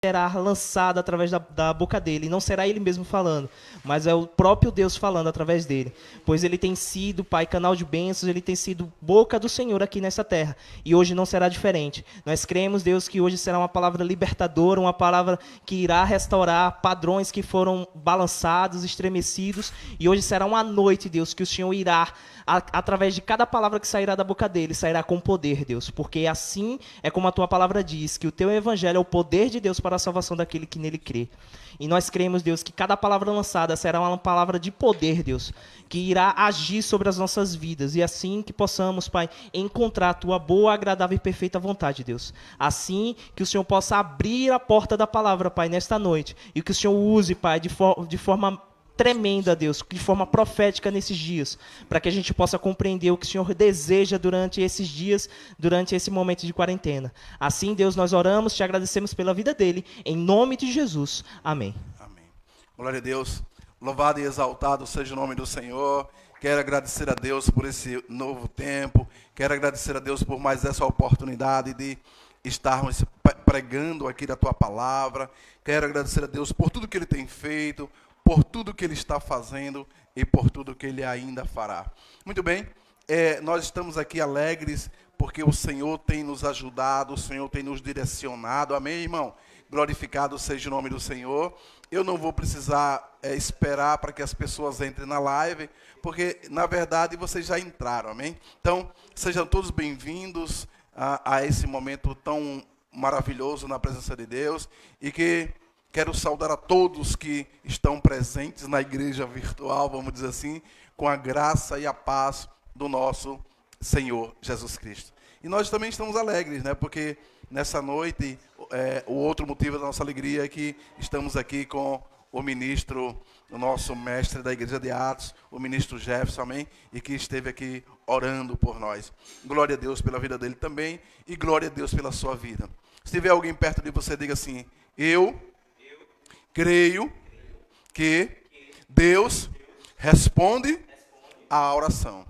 será lançada através da boca dele. E não será ele mesmo falando, mas é o próprio Deus falando através dele. Pois ele tem sido, Pai, canal de bênçãos, ele tem sido boca do Senhor aqui nessa terra. E hoje não será diferente. Nós cremos, Deus, que hoje será uma palavra libertadora, uma palavra que irá restaurar padrões que foram balançados, estremecidos. E hoje será uma noite, Deus, que o Senhor irá, através de cada palavra que sairá da boca dele, sairá com poder, Deus. Porque assim é como a tua palavra diz, que o teu evangelho é o poder de Deus para a salvação daquele que nele crê. E nós cremos, Deus, que cada palavra lançada será uma palavra de poder, Deus, que irá agir sobre as nossas vidas. E assim que possamos, Pai, encontrar a tua boa, agradável e perfeita vontade, Deus. Assim que o Senhor possa abrir a porta da palavra, Pai, nesta noite. E que o Senhor use, Pai, de forma tremenda, Deus, de forma profética nesses dias, para que a gente possa compreender o que o Senhor deseja durante esses dias, durante esse momento de quarentena. Assim, Deus, nós oramos, te agradecemos pela vida dele, em nome de Jesus. Amém. Amém. Glória a Deus. Louvado e exaltado seja o nome do Senhor. Quero agradecer a Deus por esse novo tempo. Quero agradecer a Deus por mais essa oportunidade de estarmos pregando aqui da tua palavra. Quero agradecer a Deus por tudo que ele tem feito, por tudo que ele está fazendo e por tudo que ele ainda fará. Muito bem, nós estamos aqui alegres porque o Senhor tem nos ajudado, o Senhor tem nos direcionado. Amém, irmão? Glorificado seja o nome do Senhor. Eu não vou precisar esperar para que as pessoas entrem na live, porque, na verdade, vocês já entraram, amém? Então, sejam todos bem-vindos a esse momento tão maravilhoso na presença de Deus e que quero saudar a todos que estão presentes na igreja virtual, vamos dizer assim, com a graça e a paz do nosso Senhor Jesus Cristo. E nós também estamos alegres, né? Porque nessa noite, o outro motivo da nossa alegria é que estamos aqui com o ministro, o nosso mestre da igreja de Atos, o ministro Jefferson, amém? E que esteve aqui orando por nós. Glória a Deus pela vida dele também e glória a Deus pela sua vida. Se tiver alguém perto de você, diga assim: eu creio que Deus responde à oração.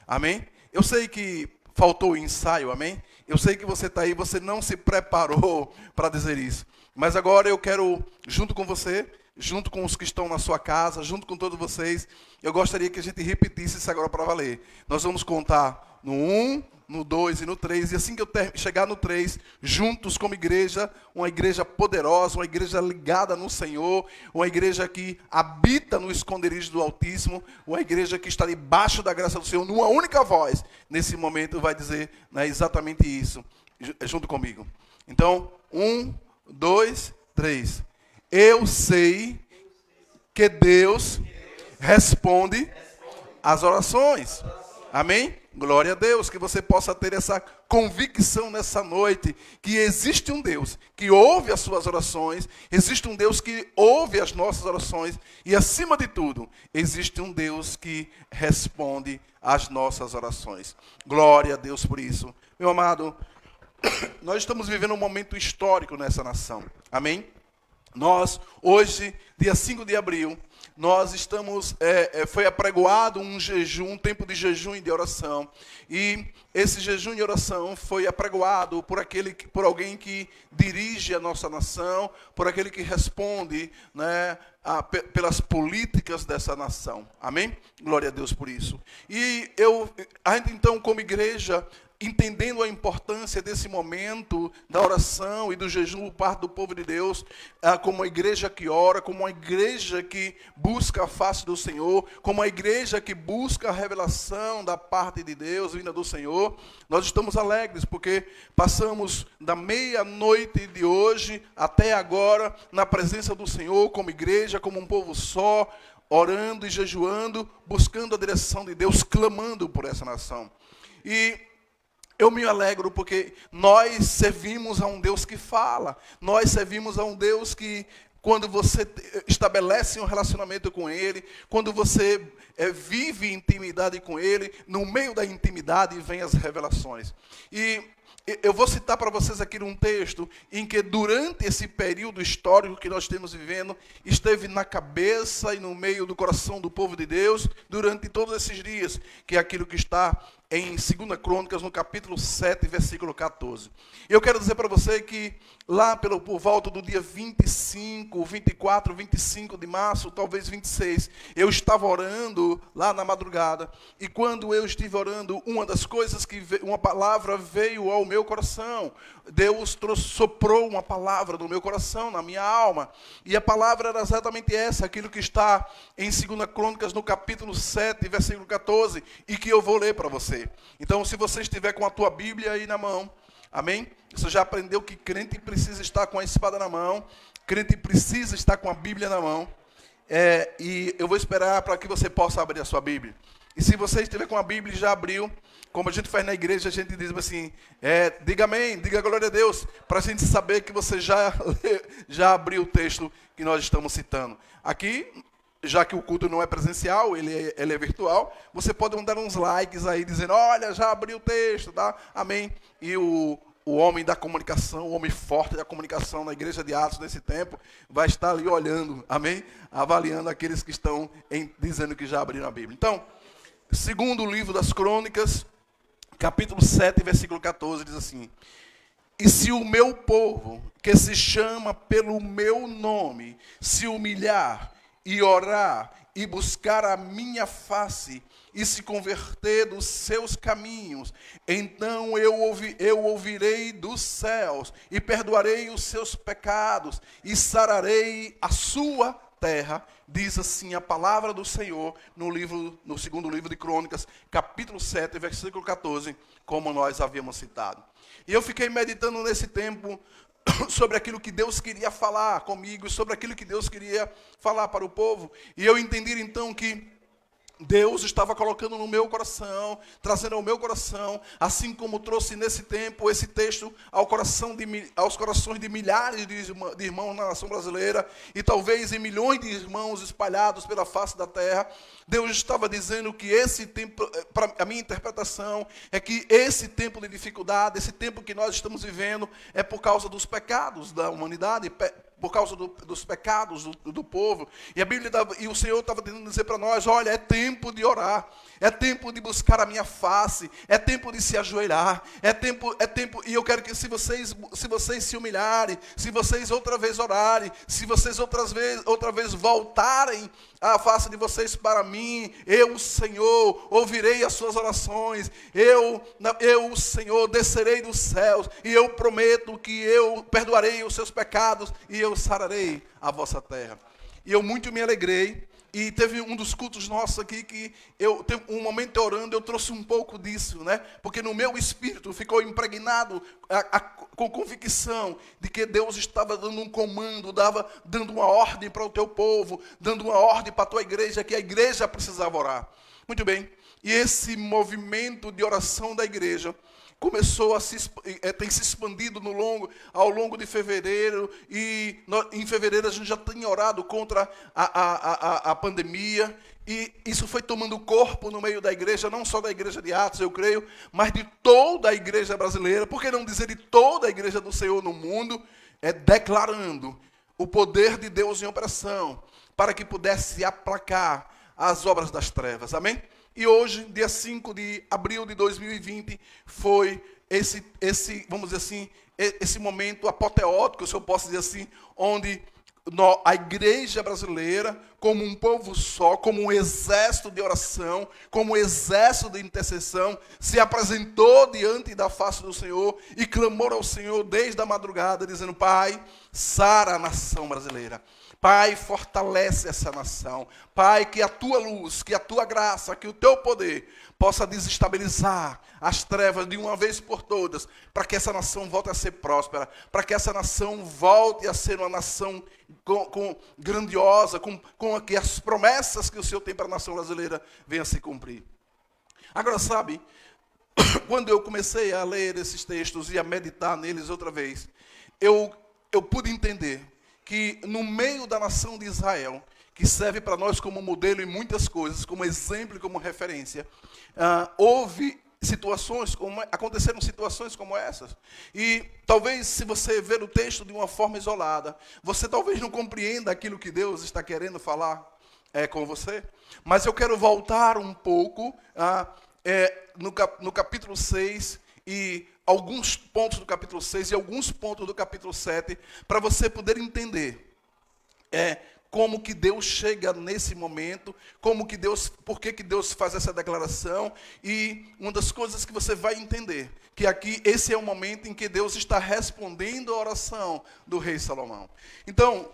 Amém? Eu sei que faltou o ensaio, amém? Eu sei que você está aí, você não se preparou para dizer isso. Mas agora eu quero, junto com você, junto com os que estão na sua casa, junto com todos vocês, eu gostaria que a gente repetisse isso agora para valer. Nós vamos contar no 1, no 2 e no 3, e assim que eu chegar no 3, juntos como igreja, uma igreja poderosa, uma igreja ligada no Senhor, uma igreja que habita no esconderijo do Altíssimo, uma igreja que está debaixo da graça do Senhor, numa única voz, nesse momento vai dizer, né, exatamente isso, junto comigo. Então, 1, 2, 3. Eu sei que Deus responde às orações. Amém? Glória a Deus, que você possa ter essa convicção nessa noite, que existe um Deus que ouve as suas orações, existe um Deus que ouve as nossas orações, e acima de tudo, existe um Deus que responde às nossas orações. Glória a Deus por isso. Meu amado, nós estamos vivendo um momento histórico nessa nação. Amém? Nós, hoje, dia 5 de abril, nós estamos, foi apregoado um jejum, um tempo de jejum e de oração. E esse jejum e oração foi apregoado por alguém que dirige a nossa nação, por aquele que responde, né, pelas políticas dessa nação. Amém? Glória a Deus por isso. E a gente então, como igreja, entendendo a importância desse momento da oração e do jejum por parte do povo de Deus, como uma igreja que ora, como uma igreja que busca a face do Senhor, como uma igreja que busca a revelação da parte de Deus, vinda do Senhor, nós estamos alegres, porque passamos da meia-noite de hoje até agora, na presença do Senhor, como igreja, como um povo só, orando e jejuando, buscando a direção de Deus, clamando por essa nação. E eu me alegro porque nós servimos a um Deus que fala. Nós servimos a um Deus que, quando você estabelece um relacionamento com Ele, quando você vive intimidade com Ele, no meio da intimidade vem as revelações. E eu vou citar para vocês aqui um texto em que, durante esse período histórico que nós estamos vivendo, esteve na cabeça e no meio do coração do povo de Deus, durante todos esses dias, que é aquilo que está em 2 Crônicas, no capítulo 7, versículo 14. Eu quero dizer para você que lá por volta do dia 25, 24, 25 de março, talvez 26, eu estava orando lá na madrugada, e quando eu estive orando, uma das coisas uma palavra veio ao meu coração. Deus soprou uma palavra no meu coração, na minha alma, e a palavra era exatamente essa, aquilo que está em 2 Crônicas, no capítulo 7, versículo 14, e que eu vou ler para você. Então, se você estiver com a tua Bíblia aí na mão, amém? Você já aprendeu que crente precisa estar com a espada na mão, crente precisa estar com a Bíblia na mão, e eu vou esperar para que você possa abrir a sua Bíblia. E se você estiver com a Bíblia e já abriu, como a gente faz na igreja, a gente diz assim, diga amém, diga glória a Deus, para a gente saber que você já abriu o texto que nós estamos citando. Aqui, já que o culto não é presencial, ele é virtual, você pode mandar uns likes aí, dizendo, olha, já abri o texto, tá? Amém. E o homem da comunicação, o homem forte da comunicação na igreja de Atos nesse tempo, vai estar ali olhando, amém? Avaliando aqueles que estão dizendo que já abriram a Bíblia. Então, segundo o livro das Crônicas, capítulo 7, versículo 14, diz assim, e se o meu povo, que se chama pelo meu nome, se humilhar e orar e buscar a minha face e se converter dos seus caminhos, então eu ouvirei dos céus e perdoarei os seus pecados e sararei a sua terra, diz assim a palavra do Senhor no segundo livro de Crônicas, capítulo 7, versículo 14, como nós havíamos citado. E eu fiquei meditando nesse tempo sobre aquilo que Deus queria falar comigo, sobre aquilo que Deus queria falar para o povo. E eu entendi então que Deus estava colocando no meu coração, trazendo ao meu coração, assim como trouxe nesse tempo esse texto aos corações de milhares de irmãos na nação brasileira, e talvez em milhões de irmãos espalhados pela face da terra. Deus estava dizendo que esse tempo, para a minha interpretação, é que esse tempo de dificuldade, esse tempo que nós estamos vivendo, é por causa dos pecados da humanidade, por causa dos pecados do povo. E a Bíblia e o Senhor estava tentando dizer para nós, olha, é tempo de orar, é tempo de buscar a minha face, é tempo de se ajoelhar, é tempo, e eu quero que se vocês se humilharem, se vocês outra vez orarem, se vocês outra vez voltarem a face de vocês para mim, eu, Senhor, ouvirei as suas orações, eu, Senhor, descerei dos céus, e eu prometo que eu perdoarei os seus pecados, e eu sararei a vossa terra. E eu muito me alegrei, e teve um dos cultos nossos aqui que eu, um momento orando, eu trouxe um pouco disso, né? Porque no meu espírito ficou impregnado com convicção de que Deus estava dando um comando, dando uma ordem para o teu povo, dando uma ordem para a tua igreja, que a igreja precisava orar. Muito bem, e esse movimento de oração da igreja começou tem se expandido ao longo de fevereiro, e em fevereiro a gente já tinha orado contra a pandemia, e isso foi tomando corpo no meio da igreja, não só da igreja de Atos, eu creio, mas de toda a igreja brasileira, por que não dizer de toda a igreja do Senhor no mundo, declarando o poder de Deus em operação, para que pudesse aplacar as obras das trevas, amém? E hoje, dia 5 de abril de 2020, foi vamos dizer assim, esse momento apoteótico, se eu posso dizer assim, onde a igreja brasileira, como um povo só, como um exército de oração, como um exército de intercessão, se apresentou diante da face do Senhor e clamou ao Senhor desde a madrugada, dizendo, Pai, sara a nação brasileira. Pai, fortalece essa nação. Pai, que a tua luz, que a tua graça, que o teu poder possa desestabilizar as trevas de uma vez por todas, para que essa nação volte a ser próspera, para que essa nação volte a ser uma nação grandiosa, com que as promessas que o Senhor tem para a nação brasileira venham a se cumprir. Agora, sabe, quando eu comecei a ler esses textos e a meditar neles outra vez, eu pude entender que no meio da nação de Israel, que serve para nós como modelo em muitas coisas, como exemplo e como referência, aconteceram situações como essas. E talvez, se você ver o texto de uma forma isolada, você talvez não compreenda aquilo que Deus está querendo falar com você. Mas eu quero voltar um pouco no capítulo 6 e alguns pontos do capítulo 6 e alguns pontos do capítulo 7, para você poder entender como que Deus chega nesse momento, por que Deus faz essa declaração, e uma das coisas que você vai entender, que aqui esse é o momento em que Deus está respondendo a oração do rei Salomão. Então,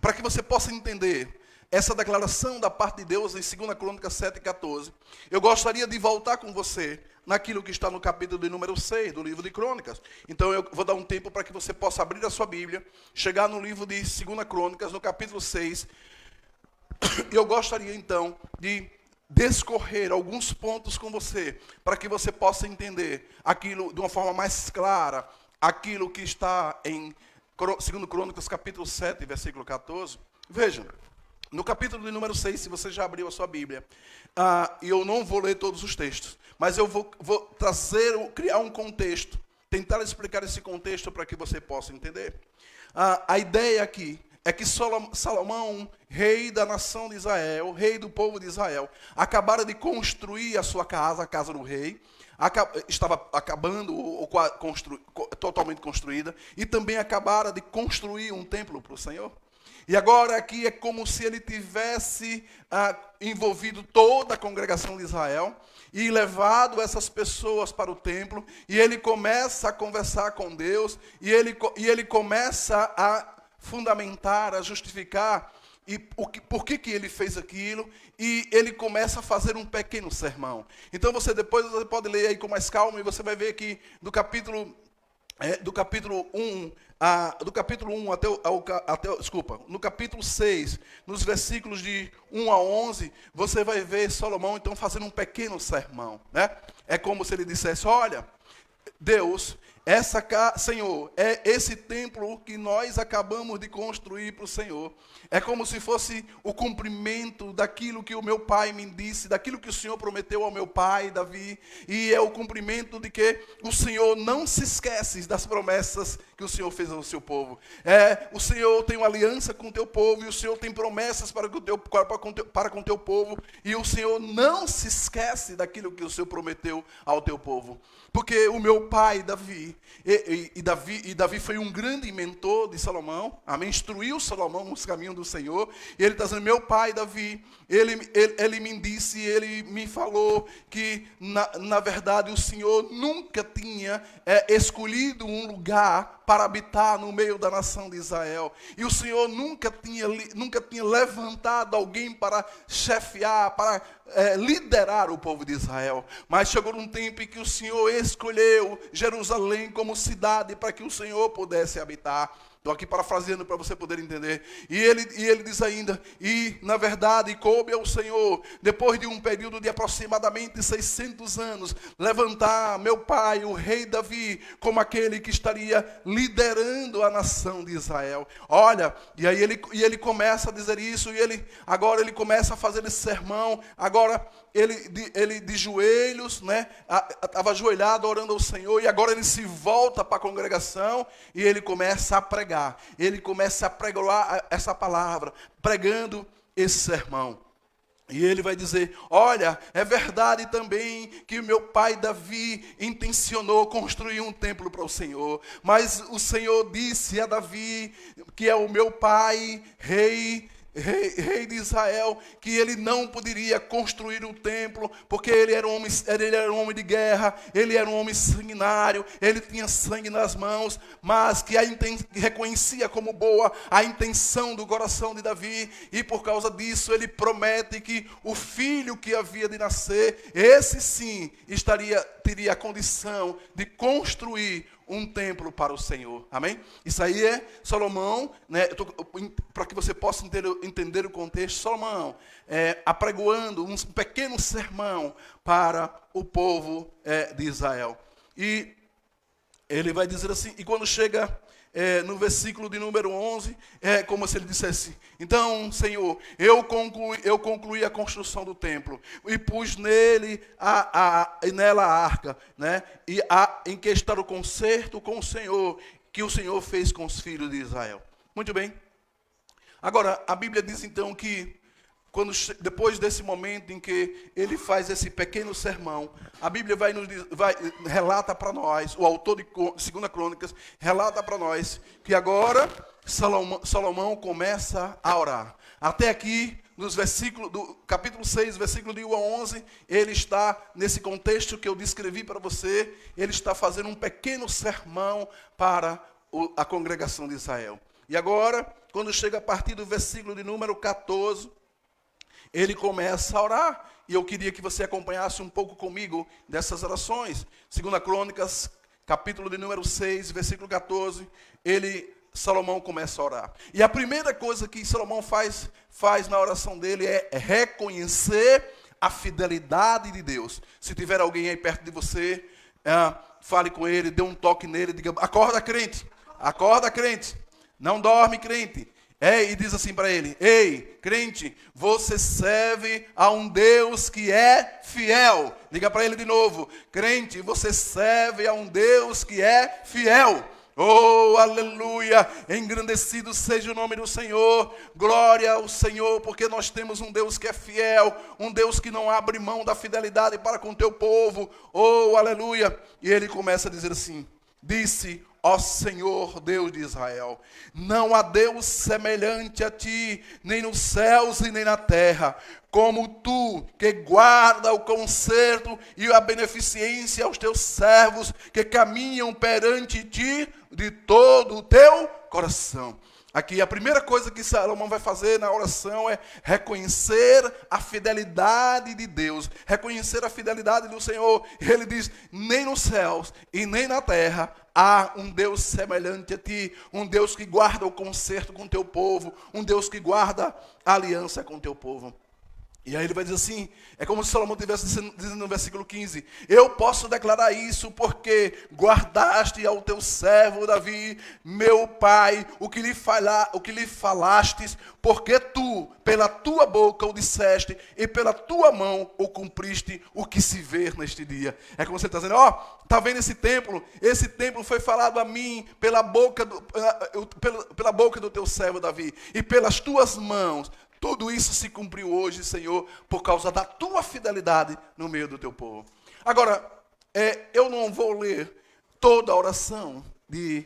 para que você possa entender essa declaração da parte de Deus em 2 Crônicas 7:14, eu gostaria de voltar com você naquilo que está no capítulo de número 6 do livro de Crônicas. Então eu vou dar um tempo para que você possa abrir a sua Bíblia, chegar no livro de 2 Crônicas, no capítulo 6. E eu gostaria então de discorrer alguns pontos com você, para que você possa entender aquilo de uma forma mais clara, aquilo que está em 2 Crônicas capítulo 7, versículo 14. Vejam, no capítulo de número 6, se você já abriu a sua Bíblia, e eu não vou ler todos os textos, mas eu vou criar um contexto, tentar explicar esse contexto para que você possa entender. A ideia aqui é que Salomão, rei da nação de Israel, rei do povo de Israel, acabara de construir a sua casa, a casa do rei, estava acabando, totalmente construída, e também acabara de construir um templo para o Senhor. E agora aqui é como se ele tivesse envolvido toda a congregação de Israel e levado essas pessoas para o templo, e ele começa a conversar com Deus, e ele começa a fundamentar, a justificar por que ele fez aquilo, e ele começa a fazer um pequeno sermão. Então depois você pode ler aí com mais calma, e você vai ver que do capítulo 1 no capítulo 6, nos versículos de 1 a 11, você vai ver Salomão então fazendo um pequeno sermão, né? É como se ele dissesse: olha, Deus, Senhor, é esse templo que nós acabamos de construir para o Senhor. É como se fosse o cumprimento daquilo que o meu pai me disse, daquilo que o Senhor prometeu ao meu pai, Davi. E é o cumprimento de que o Senhor não se esquece das promessas que o Senhor fez ao seu povo. O Senhor tem uma aliança com o teu povo, e o Senhor tem promessas para com o teu povo. E o Senhor não se esquece daquilo que o Senhor prometeu ao teu povo. Porque o meu pai, Davi, Davi foi um grande mentor de Salomão, amém? Instruiu Salomão nos caminhos do Senhor, e ele está dizendo: meu pai, Davi, ele me disse, ele me falou que, na verdade, o Senhor nunca tinha escolhido um lugar para habitar no meio da nação de Israel, e o Senhor nunca tinha levantado alguém para chefiar, para liderar o povo de Israel, mas chegou um tempo em que o Senhor escolheu Jerusalém como cidade para que o Senhor pudesse habitar. Estou aqui parafraseando para você poder entender. E ele diz ainda: e na verdade coube ao Senhor, depois de um período de aproximadamente 600 anos, levantar meu pai, o rei Davi, como aquele que estaria liderando a nação de Israel. Olha, e aí ele começa a dizer isso, e agora ele começa a fazer esse sermão. Agora ele de joelhos, né, estava ajoelhado orando ao Senhor, e agora ele se volta para a congregação e ele começa a pregar. Ele começa a pregar essa palavra, pregando esse sermão. E ele vai dizer: olha, é verdade também que o meu pai Davi intencionou construir um templo para o Senhor, mas o Senhor disse a Davi, que é o meu pai, rei de Israel, que ele não poderia construir um templo, porque ele era um homem de guerra, ele era um homem sanguinário, ele tinha sangue nas mãos, mas que reconhecia como boa a intenção do coração de Davi, e por causa disso ele promete que o filho que havia de nascer, esse sim teria a condição de construir um templo para o Senhor, amém? Isso aí é Salomão, né? Para que você possa entender o contexto, Salomão apregoando um pequeno sermão para o povo de Israel. E ele vai dizer assim, e quando chega no versículo de número 11, é como se ele dissesse: então, Senhor, eu concluí a construção do templo, e pus nela a arca, né? E em que está o concerto com o Senhor, que o Senhor fez com os filhos de Israel. Muito bem. Agora, a Bíblia diz então que depois desse momento em que ele faz esse pequeno sermão, a Bíblia relata para nós, o autor de 2 Crônicas relata para nós que agora Salomão começa a orar. Até aqui, nos versículos do capítulo 6, versículo de 1 a 11, ele está nesse contexto que eu descrevi para você, ele está fazendo um pequeno sermão para a congregação de Israel. E agora, quando chega a partir do versículo de número 14, ele começa a orar, e eu queria que você acompanhasse um pouco comigo dessas orações. 2 Crônicas, capítulo de número 6, versículo 14, Salomão começa a orar. E a primeira coisa que Salomão faz na oração dele é reconhecer a fidelidade de Deus. Se tiver alguém aí perto de você, fale com ele, dê um toque nele, diga: acorda, crente, não dorme, crente. E diz assim para ele: ei, crente, você serve a um Deus que é fiel. Diga para ele de novo: crente, você serve a um Deus que é fiel. Oh, aleluia, engrandecido seja o nome do Senhor, glória ao Senhor, porque nós temos um Deus que é fiel, um Deus que não abre mão da fidelidade para com o teu povo. Oh, aleluia. E ele começa a dizer assim: disse: ó Senhor, Deus de Israel, não há Deus semelhante a ti, nem nos céus e nem na terra, como tu, que guarda o conserto e a beneficência aos teus servos, que caminham perante ti de todo o teu coração. Aqui a primeira coisa que Salomão vai fazer na oração é reconhecer a fidelidade de Deus, reconhecer a fidelidade do Senhor. E ele diz: nem nos céus e nem na terra há um Deus semelhante a ti, um Deus que guarda o concerto com o teu povo, um Deus que guarda a aliança com o teu povo. E aí ele vai dizer assim, é como se Salomão estivesse dizendo no versículo 15, eu posso declarar isso porque guardaste ao teu servo Davi, meu pai, o que lhe falastes, porque tu, pela tua boca o disseste, e pela tua mão o cumpriste, o que se vê neste dia. É como você está dizendo, está vendo esse templo? Esse templo foi falado a mim pela boca do teu servo Davi, e pelas tuas mãos. Tudo isso se cumpriu hoje, Senhor, por causa da tua fidelidade no meio do teu povo. Agora, eu não vou ler toda a oração de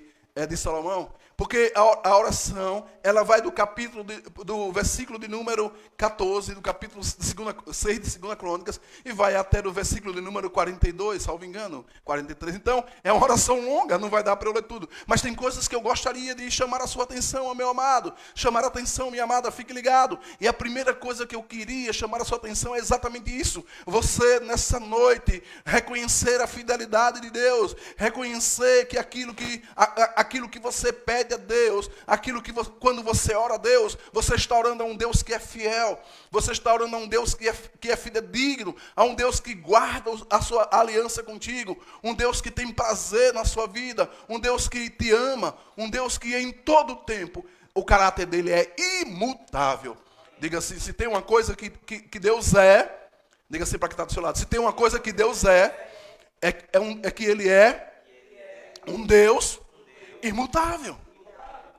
Salomão, porque a oração, ela vai do versículo de número 14, do capítulo 6 de 2 Crônicas, e vai até do versículo de número 42, salvo engano, 43. Então, é uma oração longa, não vai dar para eu ler tudo. Mas tem coisas que eu gostaria de chamar a sua atenção, meu amado. Chamar a atenção, minha amada, fique ligado. E a primeira coisa que eu queria chamar a sua atenção é exatamente isso. Você, nessa noite, reconhecer a fidelidade de Deus, reconhecer que aquilo que você pede a Deus, quando você ora a Deus, você está orando a um Deus que é fiel, você está orando a um Deus que é fidedigno, a um Deus que guarda a sua aliança contigo, um Deus que tem prazer na sua vida, um Deus que te ama, um Deus que em todo tempo, o caráter dele é imutável. Diga assim, se tem uma coisa que Deus é, diga assim para quem está do seu lado, se tem uma coisa que Deus é que ele é um Deus imutável.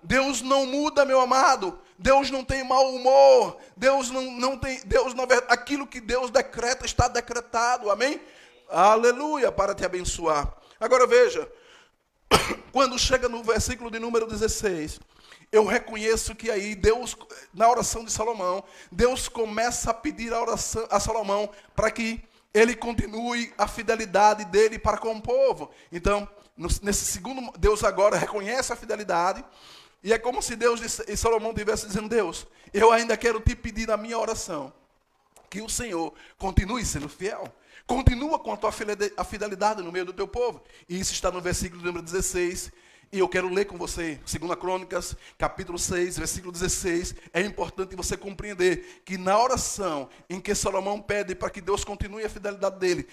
Deus não muda, meu amado. Deus não tem mau humor. Deus não tem. Deus, na verdade, aquilo que Deus decreta está decretado. Amém? Aleluia, para te abençoar. Agora veja, quando chega no versículo de número 16, eu reconheço que aí Deus, na oração de Salomão, Deus começa a pedir a Salomão para que ele continue a fidelidade dele para com o povo. Então, nesse segundo, Deus agora reconhece a fidelidade. E é como se Deus e Salomão estivesse dizendo, Deus, eu ainda quero te pedir na minha oração, que o Senhor continue sendo fiel. Continua com a fidelidade no meio do teu povo. E isso está no versículo número 16. E eu quero ler com você, 2 Crônicas, capítulo 6, versículo 16. É importante você compreender que na oração em que Salomão pede para que Deus continue a fidelidade dele,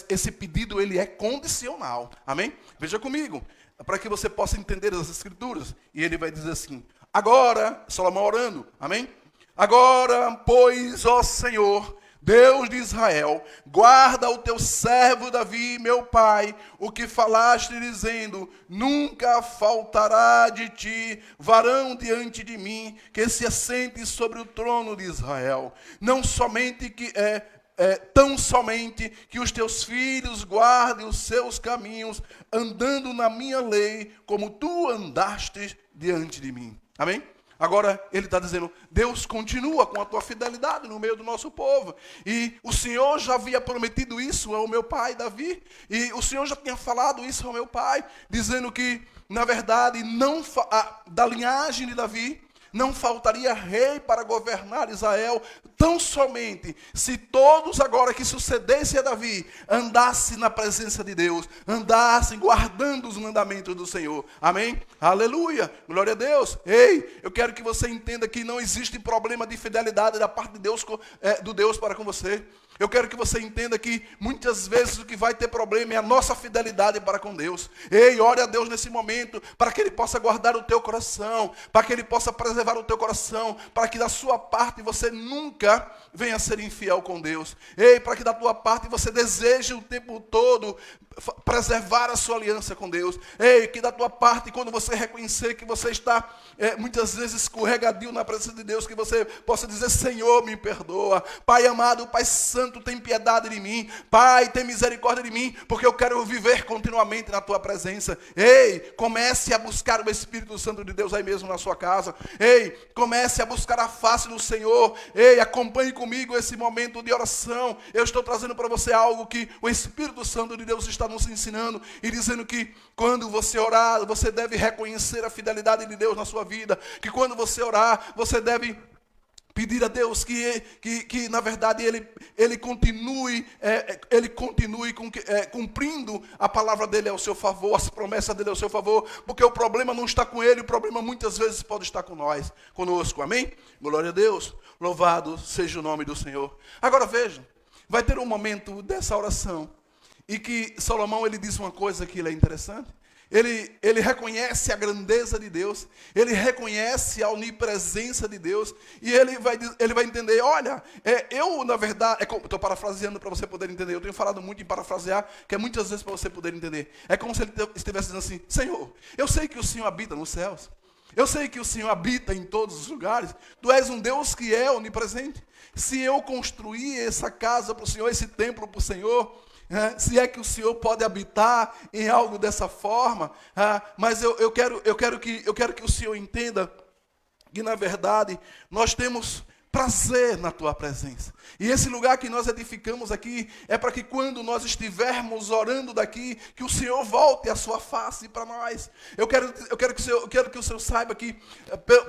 esse pedido ele é condicional. Amém? Veja comigo, para que você possa entender as escrituras. E ele vai dizer assim, agora, Salomão orando, amém? Agora, pois, ó Senhor, Deus de Israel, guarda o teu servo Davi, meu pai, o que falaste dizendo, nunca faltará de ti varão diante de mim, que se assente sobre o trono de Israel. Não somente tão somente que os teus filhos guardem os seus caminhos, andando na minha lei, como tu andaste diante de mim. Amém? Agora ele está dizendo, Deus continua com a tua fidelidade no meio do nosso povo. E o Senhor já havia prometido isso ao meu pai Davi. E o Senhor já tinha falado isso ao meu pai, dizendo que, na verdade, da linhagem de Davi, não faltaria rei para governar Israel, tão somente se todos agora que sucedessem a Davi andassem na presença de Deus, andassem guardando os mandamentos do Senhor. Amém? Aleluia! Glória a Deus! Ei, eu quero que você entenda que não existe problema de fidelidade da parte de Deus, do Deus para com você. Eu quero que você entenda que muitas vezes o que vai ter problema é a nossa fidelidade para com Deus. Ei, ore a Deus nesse momento, para que Ele possa guardar o teu coração, para que Ele possa preservar o teu coração, para que da sua parte você nunca venha a ser infiel com Deus. Ei, para que da tua parte você deseje o tempo todo preservar a sua aliança com Deus. Ei, que da tua parte, quando você reconhecer que você está muitas vezes escorregadio na presença de Deus, que você possa dizer, Senhor, me perdoa. Pai amado, Pai santo, tem piedade de mim. Pai, tem misericórdia de mim, porque eu quero viver continuamente na tua presença. Ei, comece a buscar o Espírito Santo de Deus aí mesmo na sua casa. Ei, comece a buscar a face do Senhor. Ei, acompanhe comigo esse momento de oração. Eu estou trazendo para você algo que o Espírito Santo de Deus está nos ensinando e dizendo que quando você orar, você deve reconhecer a fidelidade de Deus na sua vida, que quando você orar, você deve pedir a Deus que na verdade ele continue cumprindo a palavra dele ao seu favor, as promessas dele ao seu favor, porque o problema não está com ele, o problema muitas vezes pode estar conosco, amém? Glória a Deus, louvado seja o nome do Senhor. Agora veja, vai ter um momento dessa oração e que Salomão ele diz uma coisa que é interessante. Ele reconhece a grandeza de Deus, ele reconhece a onipresença de Deus, e ele vai entender, olha, eu na verdade, estou parafraseando para você poder entender, eu tenho falado muito em parafrasear, que é muitas vezes para você poder entender, é como se ele estivesse dizendo assim, Senhor, eu sei que o Senhor habita nos céus, eu sei que o Senhor habita em todos os lugares, tu és um Deus que é onipresente, se eu construir essa casa para o Senhor, esse templo para o Senhor, se é que o Senhor pode habitar em algo dessa forma, mas eu quero que o Senhor entenda que na verdade nós temos prazer na tua presença. E esse lugar que nós edificamos aqui é para que quando nós estivermos orando daqui, que o Senhor volte a sua face para nós. Eu quero que o Senhor saiba que,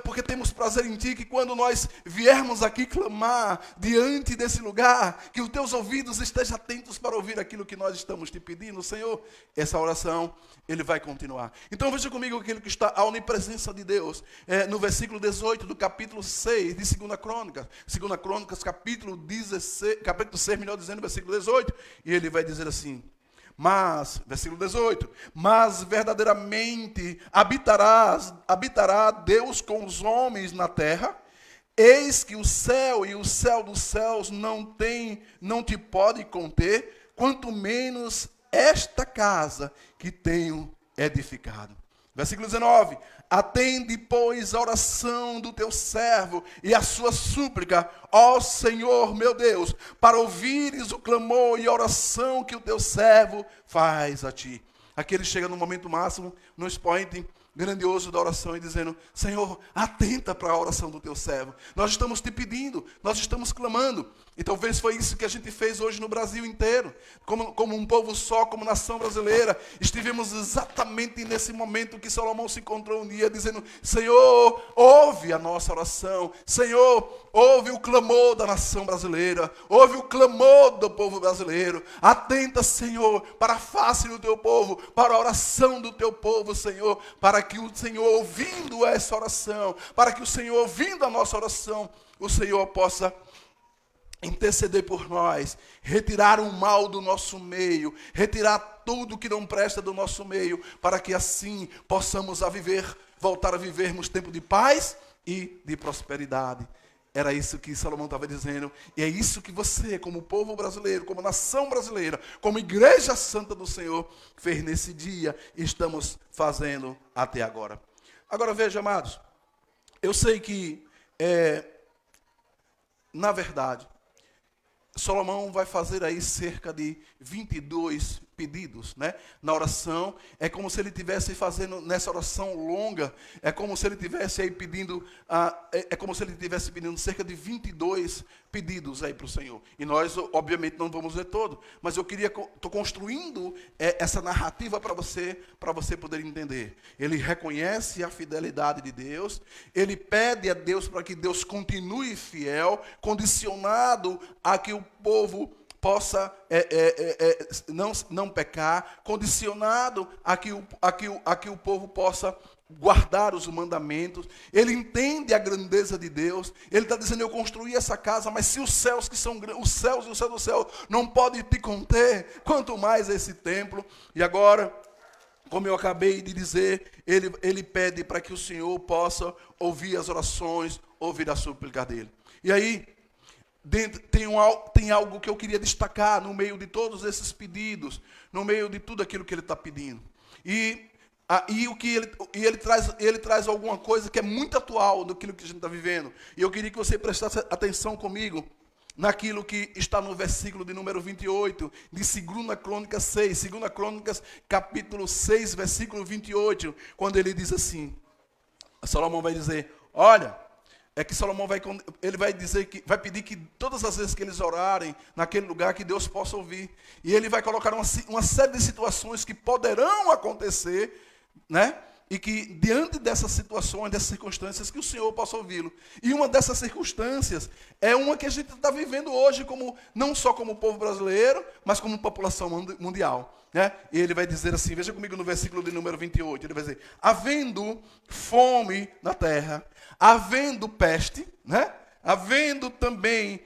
porque temos prazer em ti, que quando nós viermos aqui clamar diante desse lugar, que os teus ouvidos estejam atentos para ouvir aquilo que nós estamos te pedindo, Senhor. Essa oração, ele vai continuar. Então veja comigo aquilo que está a onipresença de Deus, no versículo 18 do capítulo 6 de 2 Crônicas. 2 Crônicas, capítulo 6, melhor dizendo, versículo 18, e ele vai dizer assim, versículo 18, mas verdadeiramente habitará Deus com os homens na terra, eis que o céu e o céu dos céus não te pode conter, quanto menos esta casa que tenho edificado. Versículo 19, atende, pois, a oração do teu servo e a sua súplica, ó Senhor meu Deus, para ouvires o clamor e a oração que o teu servo faz a ti. Aqui ele chega no momento máximo, no expoente grandioso da oração e dizendo, Senhor, atenta para a oração do teu servo. Nós estamos te pedindo, nós estamos clamando. E talvez foi isso que a gente fez hoje no Brasil inteiro. Como um povo só, como nação brasileira. Estivemos exatamente nesse momento que Salomão se encontrou um dia dizendo, Senhor, ouve a nossa oração. Senhor, ouve o clamor da nação brasileira. Ouve o clamor do povo brasileiro. Atenta, Senhor, para a face do teu povo, para a oração do teu povo, Senhor, para que o Senhor, ouvindo essa oração, para que o Senhor, ouvindo a nossa oração, o Senhor possa interceder por nós, retirar o mal do nosso meio, retirar tudo que não presta do nosso meio, para que assim possamos voltar a vivermos tempo de paz e de prosperidade. Era isso que Salomão estava dizendo. E é isso que você, como povo brasileiro, como nação brasileira, como igreja santa do Senhor, fez nesse dia e estamos fazendo até agora. Agora veja, amados, eu sei que, na verdade, Salomão vai fazer aí cerca de 22 pedidos, né? Na oração, é como se ele estivesse fazendo, nessa oração longa, é como se ele estivesse aí pedindo, é como se ele estivesse pedindo cerca de 22 pedidos aí para o Senhor. E nós, obviamente, não vamos ler todo, mas eu estou construindo essa narrativa para você poder entender. Ele reconhece a fidelidade de Deus, ele pede a Deus para que Deus continue fiel, condicionado a que o povo possa não pecar, condicionado a que o povo possa guardar os mandamentos. Ele entende a grandeza de Deus. Ele está dizendo: eu construí essa casa, mas se os céus que são os céus e o céu do céu não podem te conter, quanto mais esse templo. E agora, como eu acabei de dizer, ele pede para que o Senhor possa ouvir as orações, ouvir a súplica dele. E aí, tem algo que eu queria destacar no meio de todos esses pedidos, no meio de tudo aquilo que ele está pedindo. E ele traz alguma coisa que é muito atual daquilo que a gente está vivendo. E eu queria que você prestasse atenção comigo naquilo que está no versículo de número 28, de 2 Crônicas 6, 2 Crônicas capítulo 6, versículo 28, quando ele diz assim, Salomão vai dizer, olha, é que Salomão vai dizer que vai pedir que todas as vezes que eles orarem naquele lugar, que Deus possa ouvir. E ele vai colocar uma série de situações que poderão acontecer, né? E que diante dessas situações, dessas circunstâncias, que o Senhor possa ouvi-lo. E uma dessas circunstâncias é uma que a gente está vivendo hoje, não só como povo brasileiro, mas como população mundial. Né? E ele vai dizer assim, veja comigo no versículo de número 28, ele vai dizer, havendo fome na terra, havendo peste, né? Havendo também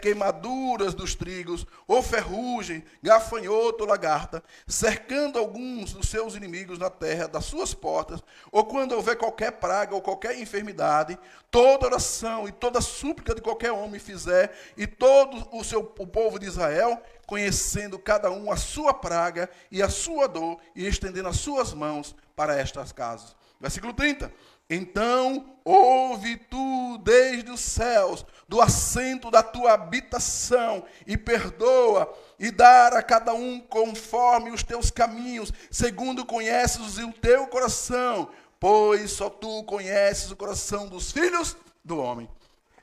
queimaduras dos trigos, ou ferrugem, gafanhoto ou lagarta, cercando alguns dos seus inimigos na terra, das suas portas, ou quando houver qualquer praga ou qualquer enfermidade, toda oração e toda súplica de qualquer homem fizer, e todo o povo de Israel, conhecendo cada um a sua praga e a sua dor, e estendendo as suas mãos para estas casas. Versículo 30. Então, ouve tu desde os céus, do assento da tua habitação, e perdoa, e dar a cada um conforme os teus caminhos, segundo conheces o teu coração, pois só tu conheces o coração dos filhos do homem.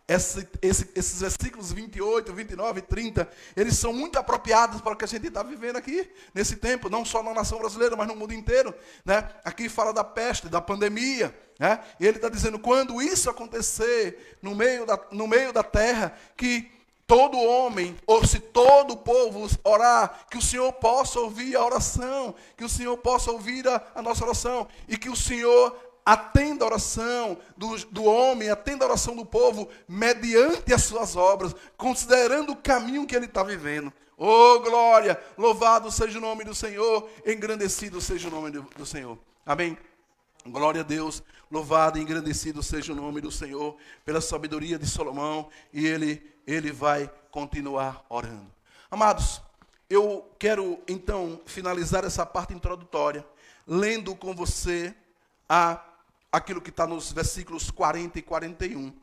Esses versículos 28, 29 e 30, eles são muito apropriados para o que a gente está vivendo aqui, nesse tempo, não só na nação brasileira, mas no mundo inteiro. Né? Aqui fala da peste, da pandemia. Né? E ele está dizendo, quando isso acontecer no meio da terra, que todo homem, ou se todo o povo orar, que o Senhor possa ouvir a oração, que o Senhor possa ouvir a nossa oração, e que o Senhor atenda a oração do homem, atenda a oração do povo, mediante as suas obras, considerando o caminho que ele está vivendo. Oh, glória! Louvado seja o nome do Senhor, engrandecido seja o nome do Senhor. Amém? Glória a Deus, louvado e engrandecido seja o nome do Senhor, pela sabedoria de Salomão, e ele vai continuar orando. Amados, eu quero então finalizar essa parte introdutória, lendo com você aquilo que está nos versículos 40 e 41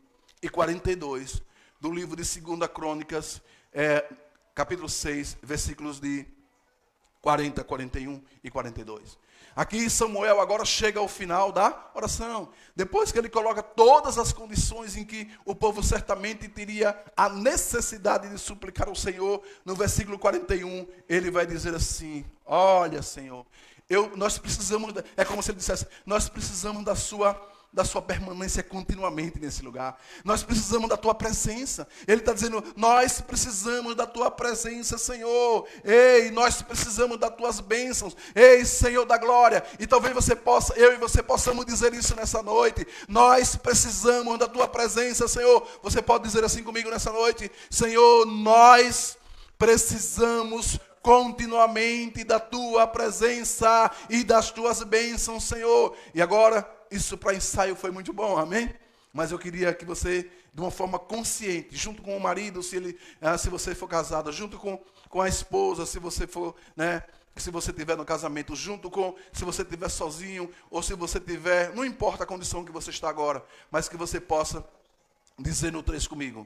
e 42 do livro de 2 Crônicas, capítulo 6, versículos de 40, 41 e 42. Aqui Samuel agora chega ao final da oração, depois que ele coloca todas as condições em que o povo certamente teria a necessidade de suplicar ao Senhor. No versículo 41, ele vai dizer assim, olha, Senhor, nós precisamos, é como se ele dissesse, nós precisamos da sua permanência continuamente nesse lugar. Nós precisamos da tua presença. Ele está dizendo, nós precisamos da tua presença, Senhor. Ei, nós precisamos das tuas bênçãos. Ei, Senhor da glória. E talvez eu e você possamos dizer isso nessa noite. Nós precisamos da tua presença, Senhor. Você pode dizer assim comigo nessa noite, Senhor, nós precisamos continuamente da tua presença e das tuas bênçãos, Senhor. E agora, isso para ensaio foi muito bom, amém? mas eu queria que você, de uma forma consciente, junto com o marido, se você for casada, junto com a esposa, se você for, né, se você estiver no casamento, junto com, se você estiver sozinho, ou se você estiver, não importa a condição que você está agora, mas que você possa dizer no 3 comigo.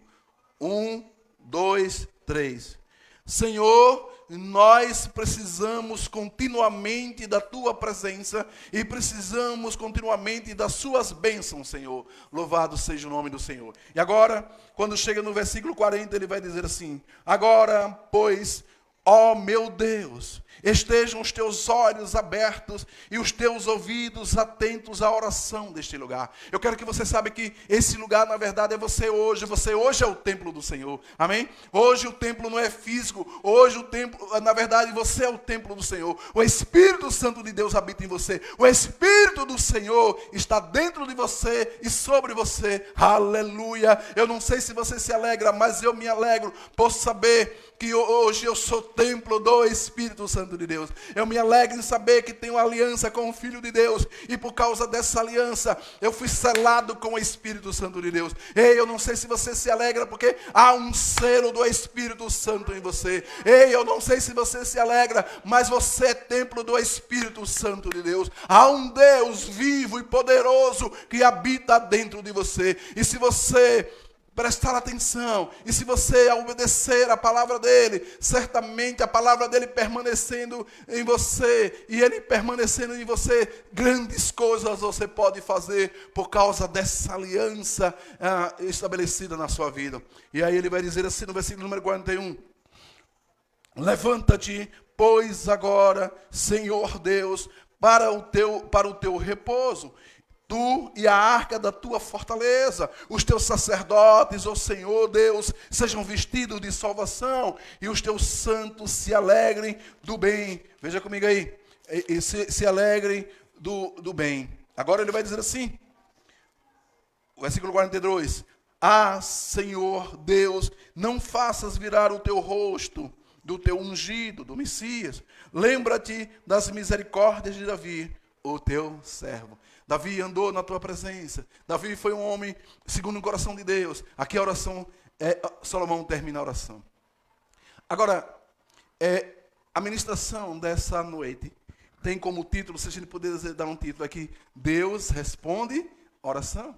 1, 2, 3. Senhor, nós precisamos continuamente da Tua presença e precisamos continuamente das Suas bênçãos, Senhor. Louvado seja o nome do Senhor. E agora, quando chega no versículo 40, ele vai dizer assim: agora, pois, ó meu Deus, estejam os teus olhos abertos e os teus ouvidos atentos à oração deste lugar. Eu quero que você saiba que esse lugar, na verdade, é você hoje. Você hoje é o templo do Senhor. Amém? Hoje o templo não é físico. Hoje o templo, na verdade, você é o templo do Senhor. O Espírito Santo de Deus habita em você. O Espírito do Senhor está dentro de você e sobre você. Aleluia! Eu não sei se você se alegra, mas eu me alegro por saber que hoje eu sou templo do Espírito Santo de Deus. Eu me alegro em saber que tenho aliança com o Filho de Deus, e por causa dessa aliança, eu fui selado com o Espírito Santo de Deus. Ei, eu não sei se você se alegra, porque há um selo do Espírito Santo em você. Ei, eu não sei se você se alegra, mas você é templo do Espírito Santo de Deus. Há um Deus vivo e poderoso que habita dentro de você. E se você prestar atenção, e se você obedecer a palavra dele, certamente a palavra dele permanecendo em você, e ele permanecendo em você, grandes coisas você pode fazer por causa dessa aliança estabelecida na sua vida. E aí ele vai dizer assim no versículo número 41, levanta-te, pois agora, Senhor Deus, para o teu repouso, tu e a arca da tua fortaleza, os teus sacerdotes, ó Senhor Deus, sejam vestidos de salvação, e os teus santos se alegrem do bem. Veja comigo aí, e se alegrem do bem. Agora ele vai dizer assim, o versículo 42, Senhor Deus, não faças virar o teu rosto do teu ungido, do Messias. Lembra-te das misericórdias de Davi, o teu servo. Davi andou na tua presença. Davi foi um homem segundo o coração de Deus. Aqui a oração, Salomão termina a oração. Agora, a ministração dessa noite tem como título, se a gente puder dar um título aqui, Deus responde oração.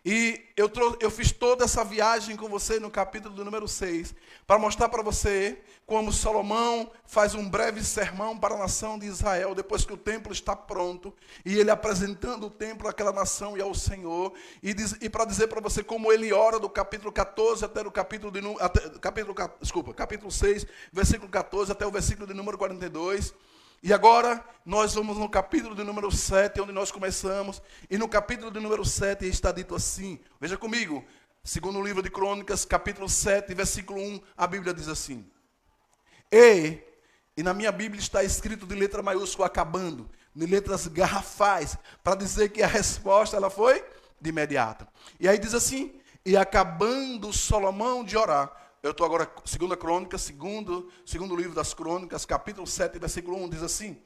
E eu fiz toda essa viagem com você no capítulo do número 6, para mostrar para você como Salomão faz um breve sermão para a nação de Israel, depois que o templo está pronto, e ele apresentando o templo àquela nação e ao Senhor, e para dizer para você como ele ora do capítulo 14 até o capítulo 6, versículo 14 até o versículo de número 42. E agora nós vamos no capítulo de número 7, onde nós começamos. E no capítulo de número 7 está dito assim. Veja comigo. Segundo o livro de Crônicas, capítulo 7, versículo 1, a Bíblia diz assim. E na minha Bíblia está escrito de letra maiúscula acabando, de letras garrafais, para dizer que a resposta ela foi de imediato. E aí diz assim, e acabando Salomão de orar. Eu estou agora, segunda Crônica, segundo livro das Crônicas, capítulo 7, versículo 1, diz assim.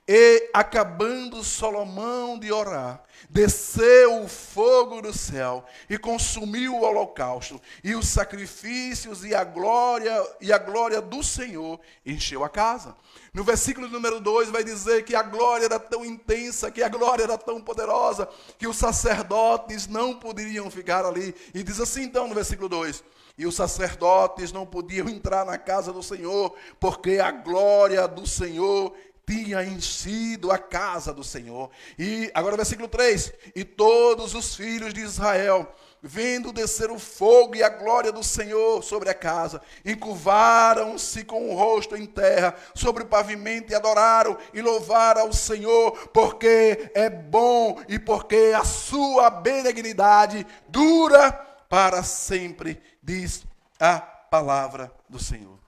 E acabando Salomão de orar, desceu o fogo do céu e consumiu o holocausto e os sacrifícios e a glória do Senhor encheu a casa. No versículo número 2 vai dizer que a glória era tão intensa, que a glória era tão poderosa, que os sacerdotes não poderiam ficar ali. E diz assim então no versículo 2. E os sacerdotes não podiam entrar na casa do Senhor, porque a glória do Senhor tinha enchido a casa do Senhor. E agora o versículo 3. E todos os filhos de Israel, vendo descer o fogo e a glória do Senhor sobre a casa, encurvaram-se com o rosto em terra, sobre o pavimento, e adoraram e louvaram ao Senhor, porque é bom e porque a sua benignidade dura para sempre, diz a palavra do Senhor.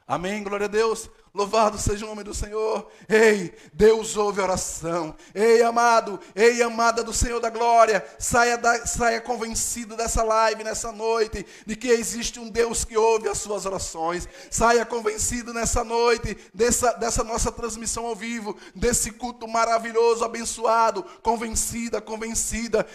Amém, glória a Deus. Louvado seja o nome do Senhor. Ei, Deus ouve a oração. Ei, amado, ei, amada do Senhor da glória, saia convencido dessa live, nessa noite, de que existe um Deus que ouve as suas orações. Saia convencido nessa noite, dessa nossa transmissão ao vivo, desse culto maravilhoso, abençoado, convencida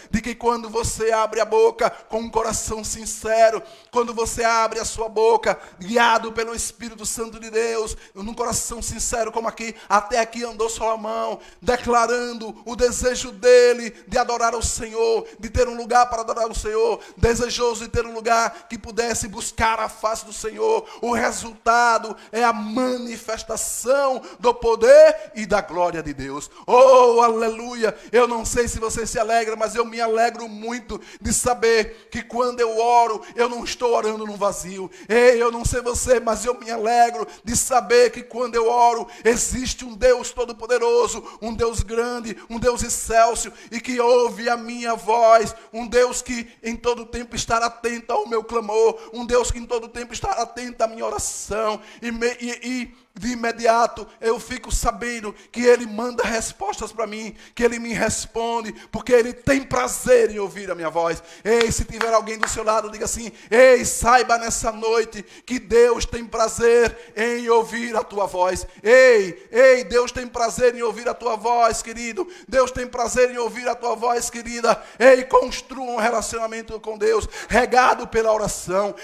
de que quando você abre a boca com um coração sincero, quando você abre a sua boca, guiado pelo Espírito Santo de Deus, num coração sincero como aqui, até aqui andou Salomão, declarando o desejo dele de adorar o Senhor, de ter um lugar para adorar o Senhor, desejoso de ter um lugar que pudesse buscar a face do Senhor. O resultado é a manifestação do poder e da glória de Deus. Oh, aleluia! Eu não sei se você se alegra, mas eu me alegro muito de saber que quando eu oro, eu não estou orando no vazio. Ei, eu não sei você, mas eu me alegro de saber que quando eu oro, existe um Deus todo-poderoso, um Deus grande, um Deus excelso, e que ouve a minha voz, um Deus que em todo tempo estará atento ao meu clamor, um Deus que em todo tempo estará atento à minha oração, e de imediato eu fico sabendo que Ele manda respostas para mim, que Ele me responde, porque Ele tem prazer em ouvir a minha voz. Ei, se tiver alguém do seu lado, diga assim: ei, saiba nessa noite que Deus tem prazer em ouvir a tua voz. Ei, Deus tem prazer em ouvir a tua voz, querido. Deus tem prazer em ouvir a tua voz, querida. Ei, construa um relacionamento com Deus, regado pela oração.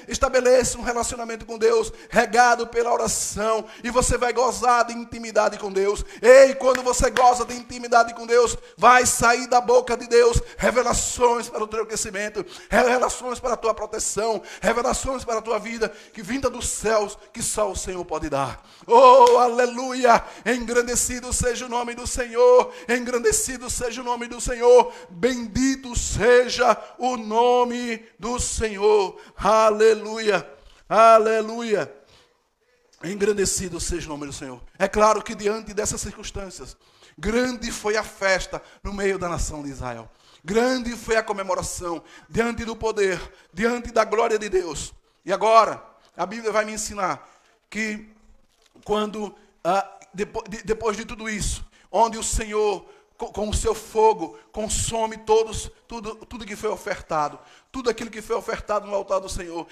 Estabeleça um relacionamento com Deus, regado pela oração, e você vai gozar de intimidade com Deus. Ei, quando você goza de intimidade com Deus, vai sair da boca de Deus revelações para o teu crescimento, revelações para a tua proteção, revelações para a tua vida, que vinda dos céus, que só o Senhor pode dar. Oh, aleluia! Engrandecido seja o nome do Senhor, engrandecido seja o nome do Senhor, bendito seja o nome do Senhor. Aleluia! Aleluia! Engrandecido seja o nome do Senhor. É claro que diante dessas circunstâncias, grande foi a festa no meio da nação de Israel. Grande foi a comemoração diante do poder, diante da glória de Deus. E agora, a Bíblia vai me ensinar que quando, depois de tudo isso, onde o Senhor, com o seu fogo, consome tudo que foi ofertado, tudo aquilo que foi ofertado no altar do Senhor.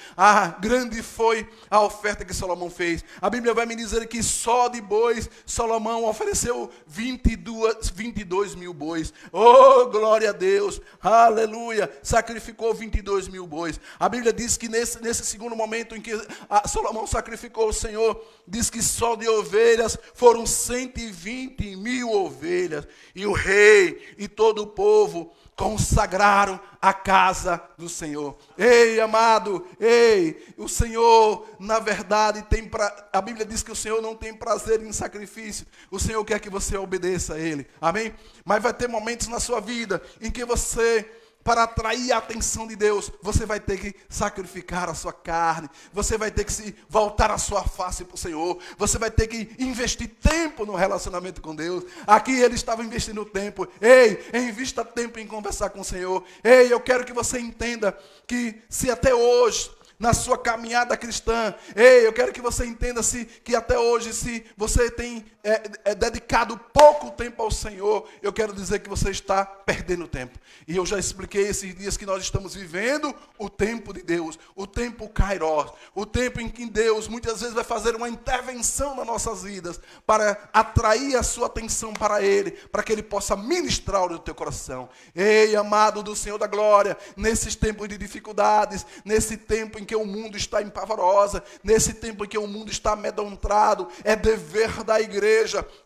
Grande foi a oferta que Salomão fez. A Bíblia vai me dizer que só de bois Salomão ofereceu 22 mil bois. Oh, glória a Deus, aleluia, sacrificou 22 mil bois. A Bíblia diz que nesse segundo momento em que Salomão sacrificou o Senhor, diz que só de ovelhas foram 120 mil ovelhas. E o rei e todo o povo consagraram a casa do Senhor. Ei, amado, o Senhor, na verdade, a Bíblia diz que o Senhor não tem prazer em sacrifício. O Senhor quer que você obedeça a Ele. Amém? Mas vai ter momentos na sua vida em que você, para atrair a atenção de Deus, você vai ter que sacrificar a sua carne, você vai ter que se voltar a sua face para o Senhor, você vai ter que investir tempo no relacionamento com Deus. Aqui ele estava investindo tempo. Invista tempo em conversar com o Senhor. Eu quero que você entenda que se até hoje, na sua caminhada cristã, eu quero que você entenda que até hoje, se você tem dedicado pouco tempo ao Senhor, eu quero dizer que você está perdendo tempo. E eu já expliquei esses dias que nós estamos vivendo o tempo de Deus, o tempo Kairos, o tempo em que Deus muitas vezes vai fazer uma intervenção nas nossas vidas para atrair a sua atenção para Ele, para que Ele possa ministrar no teu coração. Ei, amado do Senhor da glória, nesses tempos de dificuldades, nesse tempo em que o mundo está em pavorosa, nesse tempo em que o mundo está amedrontado, é dever da igreja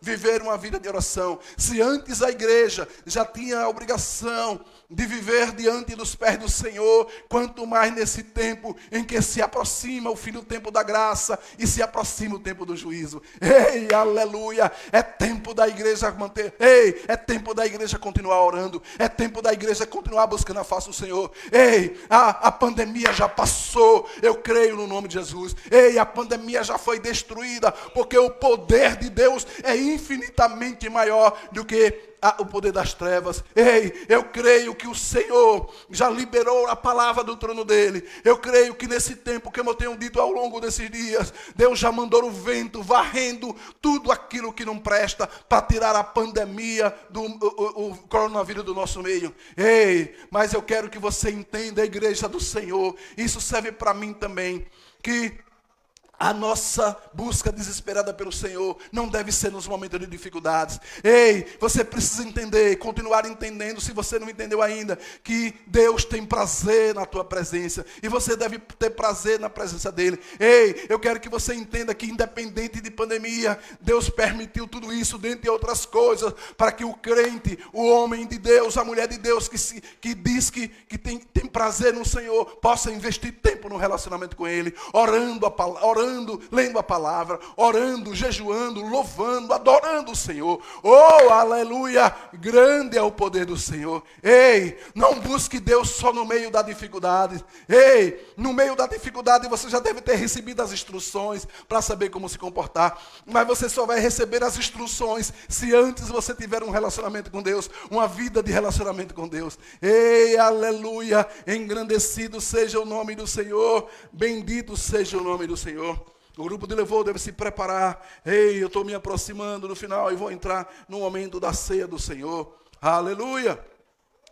viver uma vida de oração. Se antes a igreja já tinha a obrigação de viver diante dos pés do Senhor, quanto mais nesse tempo em que se aproxima o fim do tempo da graça e se aproxima o tempo do juízo. Ei, aleluia, é tempo da igreja manter, é tempo da igreja continuar orando, é tempo da igreja continuar buscando a face do Senhor. A pandemia já passou, eu creio no nome de Jesus. A pandemia já foi destruída, porque o poder de Deus é infinitamente maior do que o poder das trevas. Ei, eu creio que o Senhor já liberou a palavra do trono dele. Eu creio que nesse tempo, como eu tenho dito ao longo desses dias, Deus já mandou o vento varrendo tudo aquilo que não presta para tirar a pandemia, o coronavírus do nosso meio. Ei, mas eu quero que você entenda, a igreja do Senhor, isso serve para mim também, que a nossa busca desesperada pelo Senhor não deve ser nos momentos de dificuldades. Ei, você precisa entender, continuar entendendo, se você não entendeu ainda, que Deus tem prazer na tua presença. E você deve ter prazer na presença dEle. Ei, eu quero que você entenda que independente de pandemia, Deus permitiu tudo isso, dentre outras coisas, para que o crente, o homem de Deus, a mulher de Deus, que diz que tem prazer no Senhor, possa investir tempo no relacionamento com Ele, orando, lendo a palavra, orando, jejuando, louvando, adorando o Senhor. Oh, aleluia! Grande é o poder do Senhor. Ei, não busque Deus só no meio da dificuldade. Ei, no meio da dificuldade você já deve ter recebido as instruções para saber como se comportar. Mas você só vai receber as instruções se antes você tiver um relacionamento com Deus, uma vida de relacionamento com Deus. Ei, aleluia! Engrandecido seja o nome do Senhor, bendito seja o nome do Senhor. O grupo de louvor deve se preparar. Ei, eu estou me aproximando no final e vou entrar no momento da ceia do Senhor. Aleluia!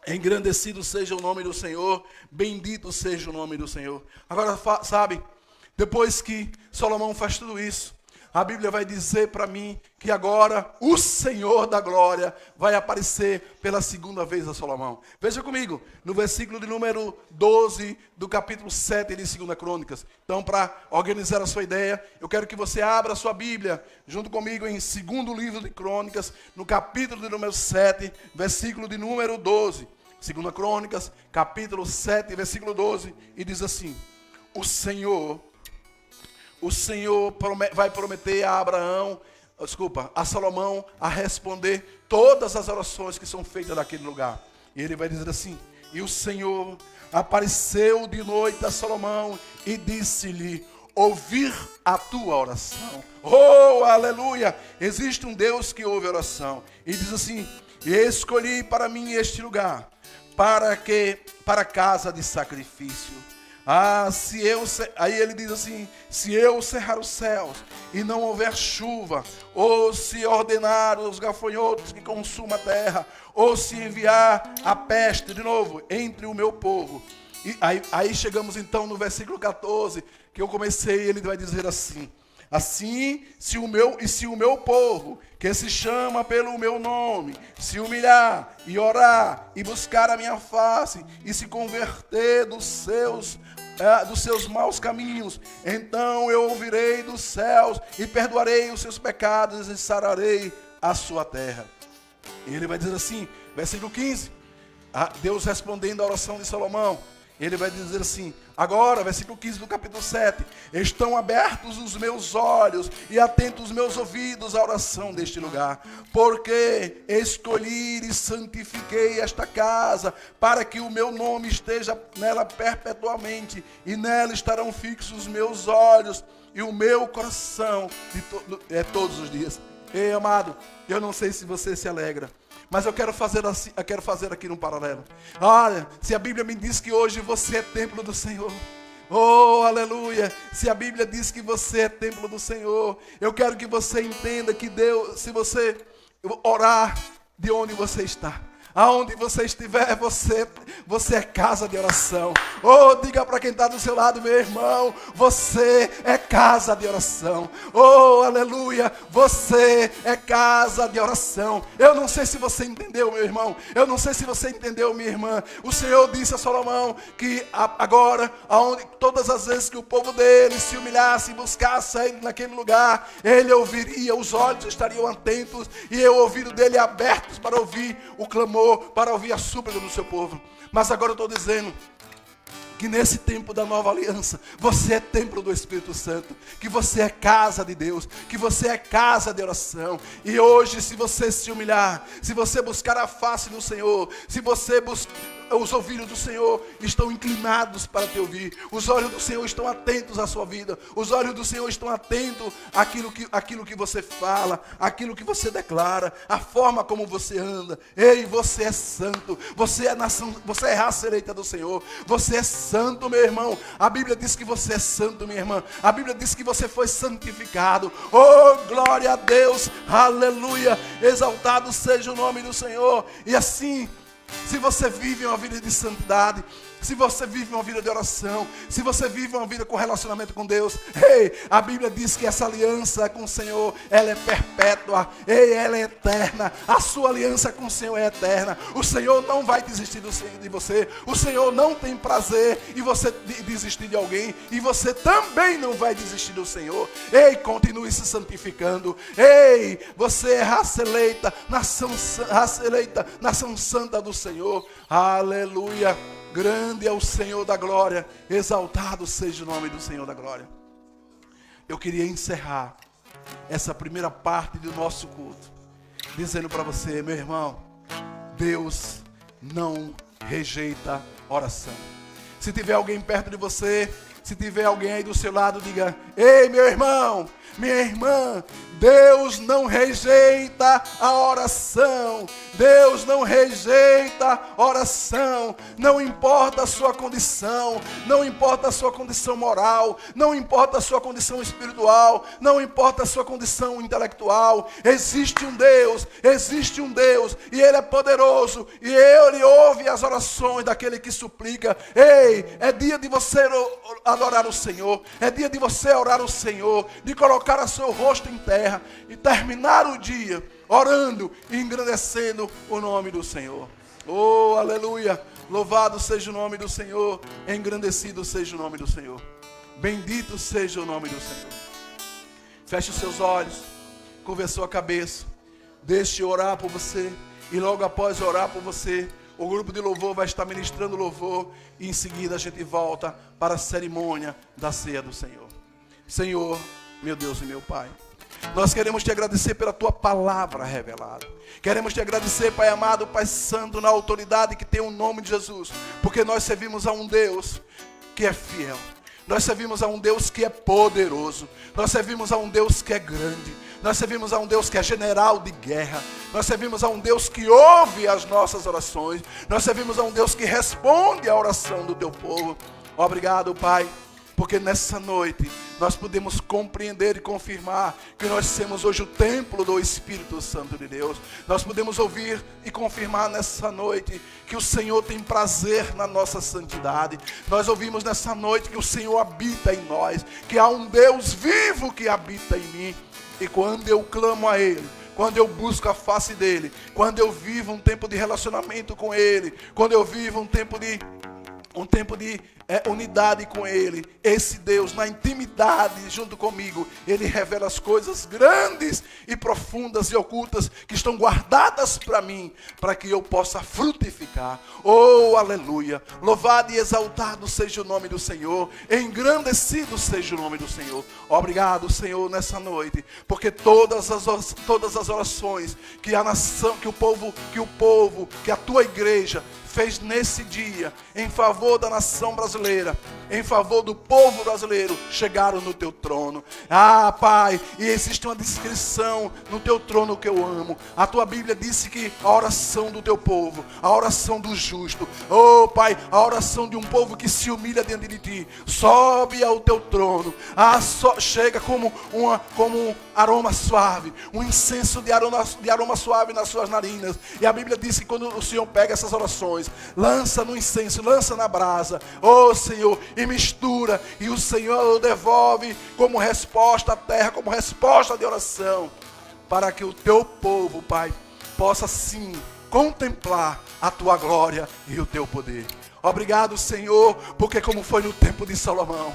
Engrandecido seja o nome do Senhor, bendito seja o nome do Senhor. Agora, sabe, depois que Salomão faz tudo isso, a Bíblia vai dizer para mim que agora o Senhor da glória vai aparecer pela segunda vez a Salomão. Veja comigo, no versículo de número 12 do capítulo 7 de 2 Crônicas. Então, para organizar a sua ideia, eu quero que você abra a sua Bíblia junto comigo em 2º livro de Crônicas, no capítulo de número 7, versículo de número 12. 2 Crônicas, capítulo 7, versículo 12, e diz assim: O Senhor vai prometer a Salomão a responder todas as orações que são feitas naquele lugar. E ele vai dizer assim: e o Senhor apareceu de noite a Salomão e disse-lhe: ouvir a tua oração. Oh, aleluia! Existe um Deus que ouve a oração. E diz assim: e escolhi para mim este lugar, para casa de sacrifício. Aí ele diz assim: se eu cerrar os céus e não houver chuva, ou se ordenar os gafanhotos que consumam a terra, ou se enviar a peste de novo entre o meu povo. E aí chegamos então no versículo 14, que eu comecei, ele vai dizer assim: assim, se o meu povo, que se chama pelo meu nome, se humilhar e orar e buscar a minha face e se converter dos seus maus caminhos, então eu ouvirei dos céus e perdoarei os seus pecados e sararei a sua terra. E ele vai dizer assim, versículo 15, Deus respondendo à oração de Salomão, ele vai dizer assim: agora, versículo 15 do capítulo 7, estão abertos os meus olhos e atentos os meus ouvidos à oração deste lugar, porque escolhi e santifiquei esta casa, para que o meu nome esteja nela perpetuamente, e nela estarão fixos os meus olhos e o meu coração todos os dias. Ei, amado, eu não sei se você se alegra, mas eu quero fazer assim, eu quero fazer aqui um paralelo. Olha, se a Bíblia me diz que hoje você é templo do Senhor, oh, aleluia, se a Bíblia diz que você é templo do Senhor, eu quero que você entenda que Deus, se você orar de onde você está, aonde você estiver, você é casa de oração. Oh, diga para quem está do seu lado: meu irmão, você é casa de oração. Oh, aleluia, você é casa de oração. Eu não sei se você entendeu, meu irmão, eu não sei se você entendeu, minha irmã. O Senhor disse a Salomão que agora, todas as vezes que o povo dele se humilhasse e buscasse ele naquele lugar, ele ouviria, os olhos estariam atentos e o ouvido dele abertos para ouvir o clamor, para ouvir a súplica do seu povo. Mas agora eu estou dizendo que nesse tempo da nova aliança, você é templo do Espírito Santo, que você é casa de Deus, que você é casa de oração. E hoje, se você se humilhar, se você buscar a face do Senhor, se você buscar, os ouvidos do Senhor estão inclinados para te ouvir, os olhos do Senhor estão atentos à sua vida, os olhos do Senhor estão atentos àquilo que você fala, àquilo que você declara, a forma como você anda. Ei, você é santo, você é nação, você é raça eleita do Senhor, você é santo, meu irmão. A Bíblia diz que você é santo, minha irmã. A Bíblia diz que você foi santificado. Oh, glória a Deus, aleluia, exaltado seja o nome do Senhor. E assim, se você vive uma vida de santidade, se você vive uma vida de oração, se você vive uma vida com relacionamento com Deus, ei, a Bíblia diz que essa aliança com o Senhor, ela é perpétua, ei, ela é eterna. A sua aliança com o Senhor é eterna. O Senhor não vai desistir de você. O Senhor não tem prazer em você desistir de alguém, e você também não vai desistir do Senhor. Ei, continue se santificando. Ei, você é raça eleita, nação santa do Senhor. Aleluia. Grande é o Senhor da glória, exaltado seja o nome do Senhor da glória. Eu queria encerrar essa primeira parte do nosso culto dizendo para você, meu irmão, Deus não rejeita oração. Se tiver alguém perto de você, se tiver alguém aí do seu lado, diga: ei, meu irmão, minha irmã, Deus não rejeita a oração. Deus não rejeita oração. Não importa a sua condição, não importa a sua condição moral, não importa a sua condição espiritual, não importa a sua condição intelectual. Existe um Deus, e Ele é poderoso, e Ele ouve as orações daquele que suplica. Ei, é dia de você adorar o Senhor, é dia de você orar o Senhor, de colocar o seu rosto em terra e terminar o dia orando e engrandecendo o nome do Senhor. Oh, aleluia, louvado seja o nome do Senhor, engrandecido seja o nome do Senhor, bendito seja o nome do Senhor. Feche os seus olhos, curve a sua cabeça, deixe eu orar por você, e logo após orar por você, o grupo de louvor vai estar ministrando louvor, e em seguida a gente volta para a cerimônia da ceia do Senhor. Senhor, meu Deus e meu Pai, nós queremos te agradecer pela tua palavra revelada. Queremos te agradecer, Pai amado, Pai santo, na autoridade que tem o nome de Jesus, porque nós servimos a um Deus que é fiel. Nós servimos a um Deus que é poderoso. Nós servimos a um Deus que é grande. Nós servimos a um Deus que é general de guerra. Nós servimos a um Deus que ouve as nossas orações. Nós servimos a um Deus que responde à oração do teu povo. Obrigado, Pai, porque nessa noite nós podemos compreender e confirmar que nós somos hoje o templo do Espírito Santo de Deus. Nós podemos ouvir e confirmar nessa noite que o Senhor tem prazer na nossa santidade. Nós ouvimos nessa noite que o Senhor habita em nós, que há um Deus vivo que habita em mim. E quando eu clamo a Ele, quando eu busco a face dEle, quando eu vivo um tempo de relacionamento com Ele, quando eu vivo um tempo de unidade com Ele, esse Deus na intimidade junto comigo, Ele revela as coisas grandes e profundas e ocultas que estão guardadas para mim, para que eu possa frutificar. Oh, aleluia, louvado e exaltado seja o nome do Senhor, engrandecido seja o nome do Senhor. Obrigado, Senhor, nessa noite, porque todas as orações que a nação, que o povo, que a tua igreja fez nesse dia, em favor da nação brasileira, em favor do povo brasileiro, chegaram no teu trono. Ah, Pai, e existe uma descrição no teu trono que eu amo. A tua Bíblia disse que a oração do teu povo, a oração do justo, oh Pai, a oração de um povo que se humilha diante de ti, sobe ao teu trono. Chega como um aroma suave, um incenso de aroma suave nas suas narinas. E a Bíblia diz que quando o Senhor pega essas orações, lança no incenso, lança na brasa, oh Senhor, e mistura, e o Senhor devolve como resposta à terra, como resposta de oração, para que o teu povo, Pai, possa sim contemplar a tua glória e o teu poder. Obrigado, Senhor, porque como foi no tempo de Salomão,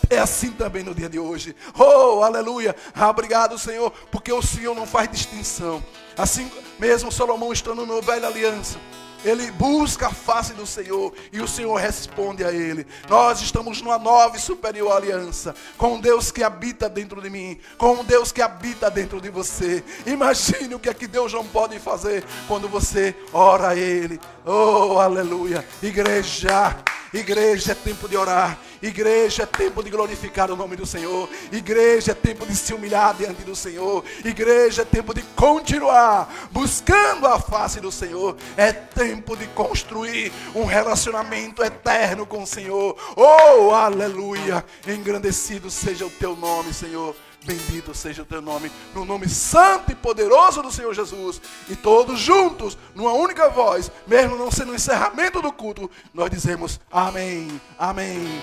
é assim também no dia de hoje. Oh, aleluia. Obrigado, Senhor, porque o Senhor não faz distinção. Assim mesmo Salomão estando na velha aliança, ele busca a face do Senhor e o Senhor responde a ele. Nós estamos numa nova e superior aliança com um Deus que habita dentro de mim, com um Deus que habita dentro de você. Imagine o que é que Deus não pode fazer quando você ora a Ele. Oh, aleluia. Igreja, é tempo de orar. Igreja, é tempo de glorificar o nome do Senhor. Igreja, é tempo de se humilhar diante do Senhor. Igreja, é tempo de continuar buscando a face do Senhor. É tempo de construir um relacionamento eterno com o Senhor. Oh, aleluia. Engrandecido seja o teu nome, Senhor. Bendito seja o teu nome, no nome santo e poderoso do Senhor Jesus. E todos juntos, numa única voz, mesmo não sendo o encerramento do culto, nós dizemos amém, amém.